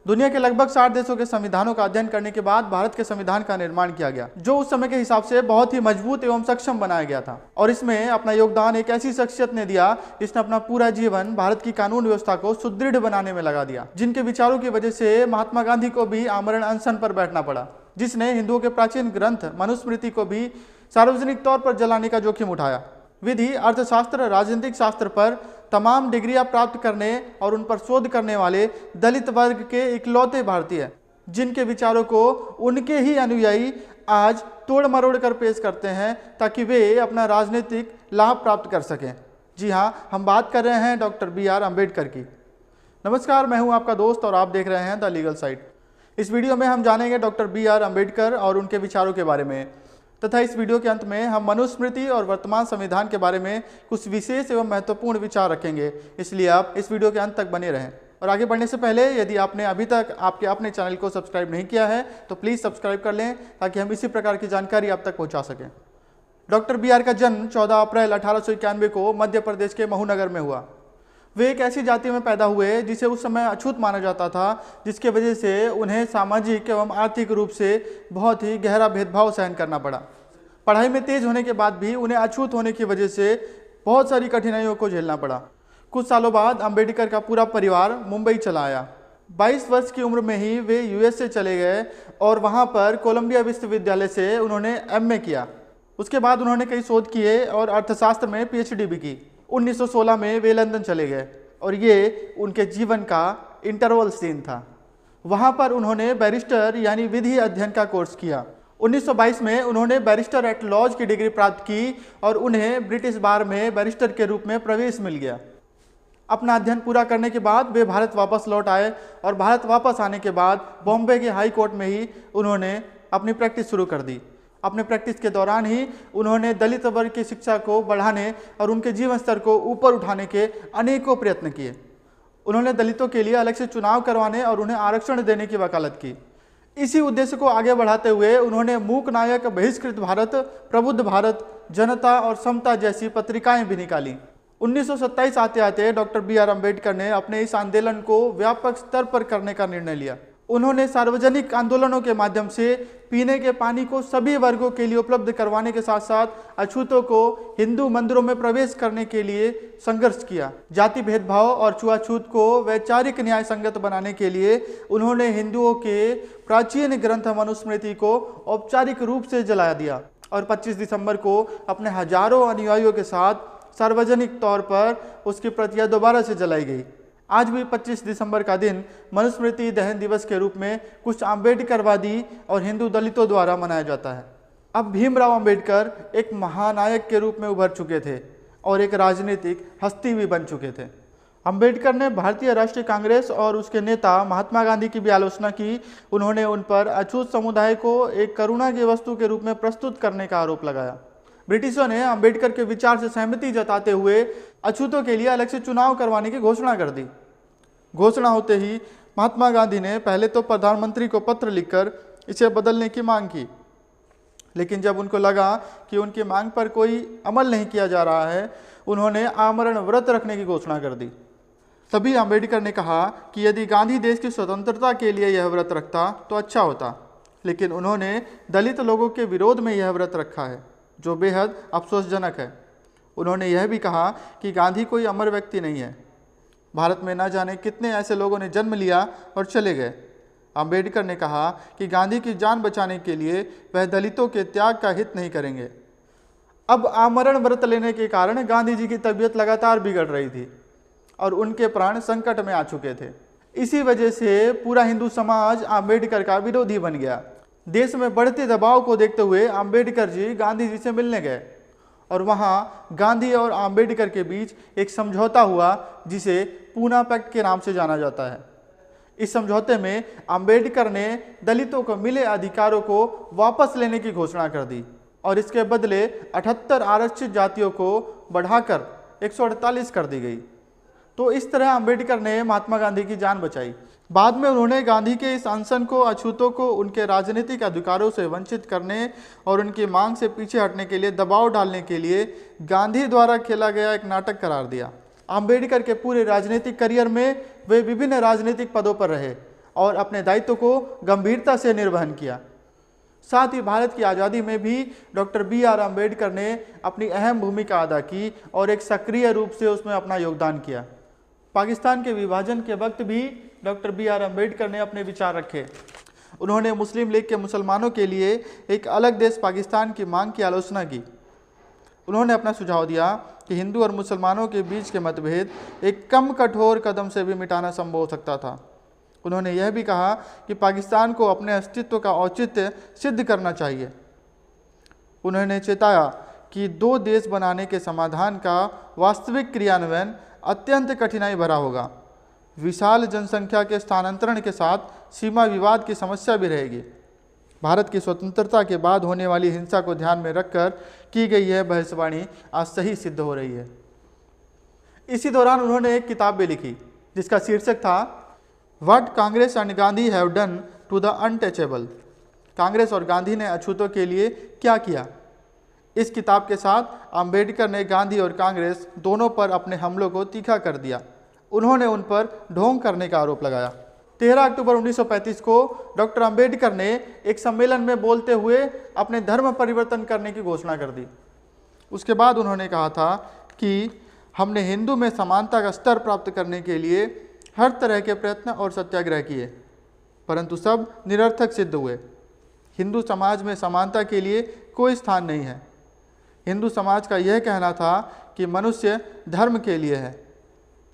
दुनिया के लगभग 60 देशों के संविधानों का अध्ययन करने के बाद भारत के संविधान का निर्माण किया गया, जो उस समय के हिसाब से बहुत ही मजबूत एवं सक्षम बनाया गया था। और इसमें अपना योगदान एक ऐसी शख्सियत ने दिया जिसने अपना पूरा जीवन भारत की कानून व्यवस्था को सुदृढ़ बनाने में लगा दिया, जिनके विचारों की वजह से महात्मा गांधी को भी आमरण अनशन पर बैठना पड़ा, जिसने हिंदुओं के प्राचीन ग्रंथ मनुस्मृति को भी सार्वजनिक तौर पर जलाने का जोखिम उठाया। विधि, अर्थशास्त्र, राजनीतिक शास्त्र पर तमाम डिग्रियां प्राप्त करने और उन पर शोध करने वाले दलित वर्ग के इकलौते भारतीय, जिनके विचारों को उनके ही अनुयायी आज तोड़ मरोड़ कर पेश करते हैं ताकि वे अपना राजनीतिक लाभ प्राप्त कर सकें। जी हाँ, हम बात कर रहे हैं डॉक्टर B.R. अम्बेडकर की। नमस्कार, मैं हूं आपका दोस्त और आप देख रहे हैं द लीगल साइड। इस वीडियो में हम जानेंगे डॉक्टर B.R. अम्बेडकर और उनके विचारों के बारे में, तथा इस वीडियो के अंत में हम मनुस्मृति और वर्तमान संविधान के बारे में कुछ विशेष एवं महत्वपूर्ण विचार रखेंगे। इसलिए आप इस वीडियो के अंत तक बने रहें। और आगे बढ़ने से पहले यदि आपने अभी तक आपके अपने चैनल को सब्सक्राइब नहीं किया है तो प्लीज़ सब्सक्राइब कर लें ताकि हम इसी प्रकार की जानकारी आप तक पहुंचा सकें। Doctor B.R. का जन्म 14 अप्रैल 1891 को मध्य प्रदेश के महूनगर में हुआ। वे एक ऐसी जाति में पैदा हुए जिसे उस समय अछूत माना जाता था, जिसके वजह से उन्हें सामाजिक एवं आर्थिक रूप से बहुत ही गहरा भेदभाव सहन करना पड़ा। पढ़ाई में तेज होने के बाद भी उन्हें अछूत होने की वजह से बहुत सारी कठिनाइयों को झेलना पड़ा। कुछ सालों बाद अम्बेडकर का पूरा परिवार मुंबई चला आया। 22 वर्ष की उम्र में ही वे USA चले गए और वहां पर कोलंबिया विश्वविद्यालय से उन्होंने MA किया। उसके बाद उन्होंने कई शोध किए और अर्थशास्त्र में PhD भी की। 1916 में वे लंदन चले गए और ये उनके जीवन का इंटरवल सीन था। वहां पर उन्होंने बैरिस्टर यानी विधि अध्ययन का कोर्स किया। 1922 में उन्होंने बैरिस्टर एट लॉज की डिग्री प्राप्त की और उन्हें ब्रिटिश बार में बैरिस्टर के रूप में प्रवेश मिल गया। अपना अध्ययन पूरा करने के बाद वे भारत वापस लौट आए और भारत वापस आने के बाद बॉम्बे के हाई कोर्ट में ही उन्होंने अपनी प्रैक्टिस शुरू कर दी। अपने प्रैक्टिस के दौरान ही उन्होंने दलित वर्ग की शिक्षा को बढ़ाने और उनके जीवन स्तर को ऊपर उठाने के अनेकों प्रयत्न किए। उन्होंने दलितों के लिए अलग से चुनाव करवाने और उन्हें आरक्षण देने की वकालत की। इसी उद्देश्य को आगे बढ़ाते हुए उन्होंने मूक नायक, बहिष्कृत भारत, प्रबुद्ध भारत, जनता और समता जैसी पत्रिकाएं भी निकाली। 1927 आते आते डॉक्टर B.R. अम्बेडकर ने अपने इस आंदोलन को व्यापक स्तर पर करने का निर्णय लिया। उन्होंने सार्वजनिक आंदोलनों के माध्यम से पीने के पानी को सभी वर्गों के लिए उपलब्ध करवाने के साथ साथ अछूतों को हिंदू मंदिरों में प्रवेश करने के लिए संघर्ष किया। जाति भेदभाव और छुआछूत को वैचारिक न्याय संगत बनाने के लिए उन्होंने हिंदुओं के प्राचीन ग्रंथ मनुस्मृति को औपचारिक रूप से जला दिया और 25 दिसंबर को अपने हजारों अनुयायियों के साथ सार्वजनिक तौर पर उसकी प्रतियां दोबारा से जलाई गई। आज भी 25 दिसंबर का दिन मनुस्मृति दहन दिवस के रूप में कुछ अम्बेडकरवादी और हिंदू दलितों द्वारा मनाया जाता है। अब भीमराव अम्बेडकर एक महानायक के रूप में उभर चुके थे और एक राजनीतिक हस्ती भी बन चुके थे। अम्बेडकर ने भारतीय राष्ट्रीय कांग्रेस और उसके नेता महात्मा गांधी की भी आलोचना की। उन्होंने उन पर अछूत समुदाय को एक करुणा की वस्तु के रूप में प्रस्तुत करने का आरोप लगाया। ब्रिटिशों ने अम्बेडकर के विचार से सहमति जताते हुए अछूतों के लिए अलग से चुनाव करवाने की घोषणा कर दी। घोषणा होते ही महात्मा गांधी ने पहले तो प्रधानमंत्री को पत्र लिखकर इसे बदलने की मांग की, लेकिन जब उनको लगा कि उनकी मांग पर कोई अमल नहीं किया जा रहा है, उन्होंने आमरण व्रत रखने की घोषणा कर दी। तभी अम्बेडकर ने कहा कि यदि गांधी देश की स्वतंत्रता के लिए यह व्रत रखता तो अच्छा होता, लेकिन उन्होंने दलित लोगों के विरोध में यह व्रत रखा है, जो बेहद अफसोसजनक है। उन्होंने यह भी कहा कि गांधी कोई अमर व्यक्ति नहीं है। भारत में न जाने कितने ऐसे लोगों ने जन्म लिया और चले गए। अम्बेडकर ने कहा कि गांधी की जान बचाने के लिए वह दलितों के त्याग का हित नहीं करेंगे। अब आमरण व्रत लेने के कारण गांधी जी की तबीयत लगातार बिगड़ रही थी और उनके प्राण संकट में आ चुके थे। इसी वजह से पूरा हिंदू समाज अम्बेडकर का विरोधी बन गया। देश में बढ़ते दबाव को देखते हुए अम्बेडकर जी गांधी जी से मिलने गए और वहां गांधी और अम्बेडकर के बीच एक समझौता हुआ जिसे पूना पैक्ट के नाम से जाना जाता है। इस समझौते में अम्बेडकर ने दलितों को मिले अधिकारों को वापस लेने की घोषणा कर दी और इसके बदले 78 आरक्षित जातियों को बढ़ाकर 148 कर दी गई। तो इस तरह अम्बेडकर ने महात्मा गांधी की जान बचाई। बाद में उन्होंने गांधी के इस अनशन को अछूतों को उनके राजनीतिक अधिकारों से वंचित करने और उनकी मांग से पीछे हटने के लिए दबाव डालने के लिए गांधी द्वारा खेला गया एक नाटक करार दिया। अम्बेडकर के पूरे राजनीतिक करियर में वे विभिन्न राजनीतिक पदों पर रहे। और अपने दायित्व को गंभीरता से निर्वहन किया। साथ ही भारत की आज़ादी में भी डॉक्टर बी.आर. अम्बेडकर ने अपनी अहम भूमिका अदा की और एक सक्रिय रूप से उसमें अपना योगदान किया। पाकिस्तान के विभाजन के वक्त भी डॉक्टर बी.आर. अम्बेडकर ने अपने विचार रखे। उन्होंने मुस्लिम लीग के मुसलमानों के लिए एक अलग देश पाकिस्तान की मांग की आलोचना की। उन्होंने अपना सुझाव दिया कि हिंदू और मुसलमानों के बीच के मतभेद एक कम कठोर कदम से भी मिटाना संभव हो सकता था। उन्होंने यह भी कहा कि पाकिस्तान को अपने अस्तित्व का औचित्य सिद्ध करना चाहिए। उन्होंने चेताया कि दो देश बनाने के समाधान का वास्तविक क्रियान्वयन अत्यंत कठिनाई भरा होगा। विशाल जनसंख्या के स्थानांतरण के साथ सीमा विवाद की समस्या भी रहेगी। भारत की स्वतंत्रता के बाद होने वाली हिंसा को ध्यान में रखकर की गई यह भविष्यवाणी आज सही सिद्ध हो रही है। इसी दौरान उन्होंने एक किताब भी लिखी जिसका शीर्षक था what Congress and Gandhi have done to the untouchable. Congress और गांधी ने अछूतों के लिए क्या किया। इस किताब के साथ अंबेडकर ने गांधी और कांग्रेस दोनों पर अपने हमलों को तीखा कर दिया। उन्होंने उन पर ढोंग करने का आरोप लगाया। 13 अक्टूबर 1935 को डॉक्टर अंबेडकर ने एक सम्मेलन में बोलते हुए अपने धर्म परिवर्तन करने की घोषणा कर दी। उसके बाद उन्होंने कहा था कि हमने हिंदू में समानता का स्तर प्राप्त करने के लिए हर तरह के प्रयत्न और सत्याग्रह किए, परंतु सब निरर्थक सिद्ध हुए। हिंदू समाज में समानता के लिए कोई स्थान नहीं है। हिंदू समाज का यह कहना था कि मनुष्य धर्म के लिए है,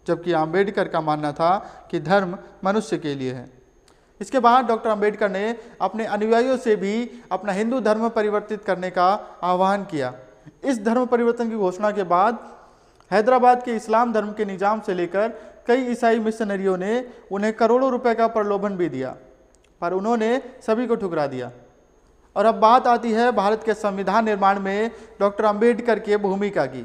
जबकि अंबेडकर का मानना था कि धर्म मनुष्य के लिए है। इसके बाद डॉक्टर अंबेडकर ने अपने अनुयायियों से भी अपना हिंदू धर्म परिवर्तित करने का आह्वान किया। इस धर्म परिवर्तन की घोषणा के बाद हैदराबाद के इस्लाम धर्म के निजाम से लेकर कई ईसाई मिशनरियों ने उन्हें करोड़ों रुपए का प्रलोभन भी दिया, पर उन्होंने सभी को ठुकरा दिया। और अब बात आती है भारत के संविधान निर्माण में डॉक्टर अंबेडकर की भूमिका की।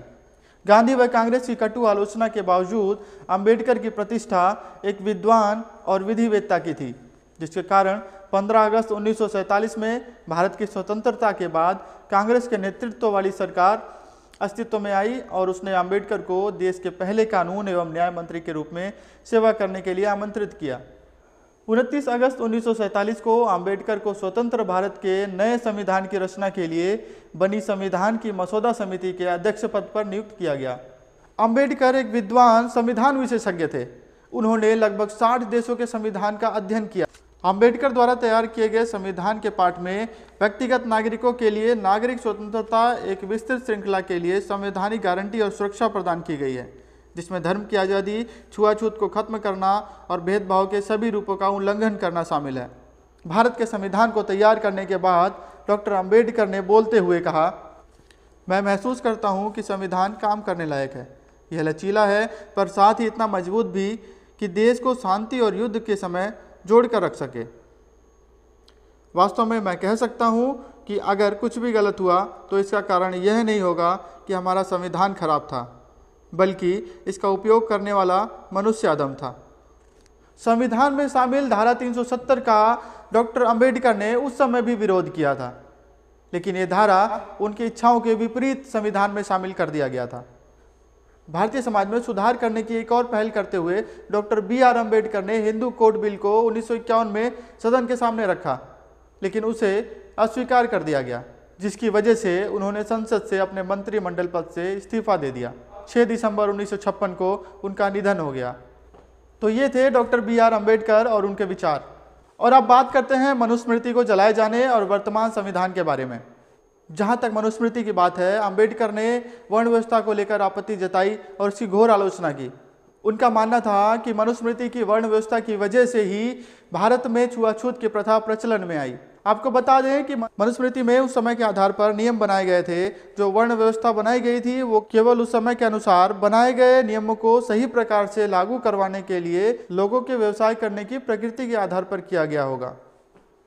गांधी व कांग्रेस की कटु आलोचना के बावजूद अंबेडकर की प्रतिष्ठा एक विद्वान और विधिवेत्ता की थी, जिसके कारण 15 अगस्त 1947 में भारत की स्वतंत्रता के बाद कांग्रेस के नेतृत्व वाली सरकार अस्तित्व में आई और उसने अंबेडकर को देश के पहले कानून एवं न्याय मंत्री के रूप में सेवा करने के लिए आमंत्रित किया। 29 अगस्त 1947 को अंबेडकर को स्वतंत्र भारत के नए संविधान की रचना के लिए बनी संविधान की मसौदा समिति के अध्यक्ष पद पर नियुक्त किया गया। अंबेडकर एक विद्वान संविधान विशेषज्ञ थे। उन्होंने लगभग 60 देशों के संविधान का अध्ययन किया। अंबेडकर द्वारा तैयार किए गए संविधान के पाठ में व्यक्तिगत नागरिकों के लिए नागरिक स्वतंत्रता एक विस्तृत श्रृंखला के लिए संवैधानिक गारंटी और सुरक्षा प्रदान की गई है, जिसमें धर्म की आज़ादी, छुआछूत को खत्म करना और भेदभाव के सभी रूपों का उल्लंघन करना शामिल है। भारत के संविधान को तैयार करने के बाद डॉक्टर अंबेडकर ने बोलते हुए कहा, मैं महसूस करता हूँ कि संविधान काम करने लायक है। यह लचीला है पर साथ ही इतना मजबूत भी कि देश को शांति और युद्ध के समय जोड़कर रख सके। वास्तव में मैं कह सकता हूँ कि अगर कुछ भी गलत हुआ तो इसका कारण यह नहीं होगा कि हमारा संविधान खराब था, बल्कि इसका उपयोग करने वाला मनुष्य अदम था। संविधान में शामिल धारा 370 का डॉक्टर अंबेडकर ने उस समय भी विरोध किया था, लेकिन ये धारा उनकी इच्छाओं के विपरीत संविधान में शामिल कर दिया गया था। भारतीय समाज में सुधार करने की एक और पहल करते हुए डॉक्टर बी.आर. अम्बेडकर ने हिंदू कोड बिल को 1951 में सदन के सामने रखा, लेकिन उसे अस्वीकार कर दिया गया, जिसकी वजह से उन्होंने संसद से अपने मंत्रिमंडल पद से इस्तीफा दे दिया। 6 दिसंबर 1956 को उनका निधन हो गया। तो ये थे डॉक्टर बी.आर. अम्बेडकर और उनके विचार। और अब बात करते हैं मनुस्मृति को जलाए जाने और वर्तमान संविधान के बारे में। जहाँ तक मनुस्मृति की बात है, अंबेडकर ने वर्ण व्यवस्था को लेकर आपत्ति जताई और उसकी घोर आलोचना की। उनका मानना था कि मनुस्मृति की वर्ण व्यवस्था की वजह से ही भारत में छुआछूत की प्रथा प्रचलन में आई। आपको बता दें कि मनुस्मृति में उस समय के आधार पर नियम बनाए गए थे। जो वर्ण व्यवस्था बनाई गई थी वो केवल उस समय के अनुसार बनाए गए नियमों को सही प्रकार से लागू करवाने के लिए लोगों के व्यवसाय करने की प्रकृति के आधार पर किया गया होगा,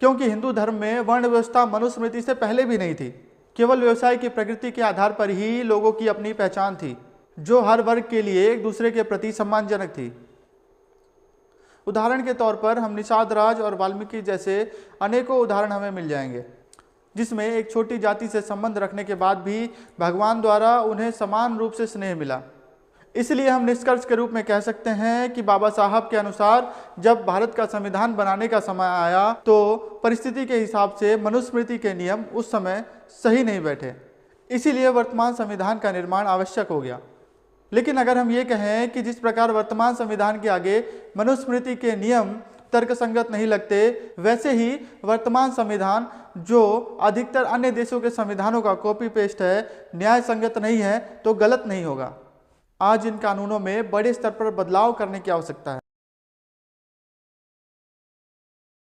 क्योंकि हिंदू धर्म में वर्ण व्यवस्था मनुस्मृति से पहले भी नहीं थी। केवल व्यवसाय की प्रकृति के आधार पर ही लोगों की अपनी पहचान थी, जो हर वर्ग के लिए एक दूसरे के प्रति सम्मानजनक थी। उदाहरण के तौर पर हम निषाद राज और वाल्मीकि जैसे अनेकों उदाहरण हमें मिल जाएंगे, जिसमें एक छोटी जाति से संबंध रखने के बाद भी भगवान द्वारा उन्हें समान रूप से स्नेह मिला। इसलिए हम निष्कर्ष के रूप में कह सकते हैं कि बाबा साहब के अनुसार जब भारत का संविधान बनाने का समय आया तो परिस्थिति के हिसाब से मनुस्मृति के नियम उस समय सही नहीं बैठे, इसीलिए वर्तमान संविधान का निर्माण आवश्यक हो गया। लेकिन अगर हम ये कहें कि जिस प्रकार वर्तमान संविधान के आगे मनुस्मृति के नियम तर्कसंगत नहीं लगते, वैसे ही वर्तमान संविधान जो अधिकतर अन्य देशों के संविधानों का कॉपी पेस्ट है, न्याय संगत नहीं है, तो गलत नहीं होगा। आज इन कानूनों में बड़े स्तर पर बदलाव करने की आवश्यकता है।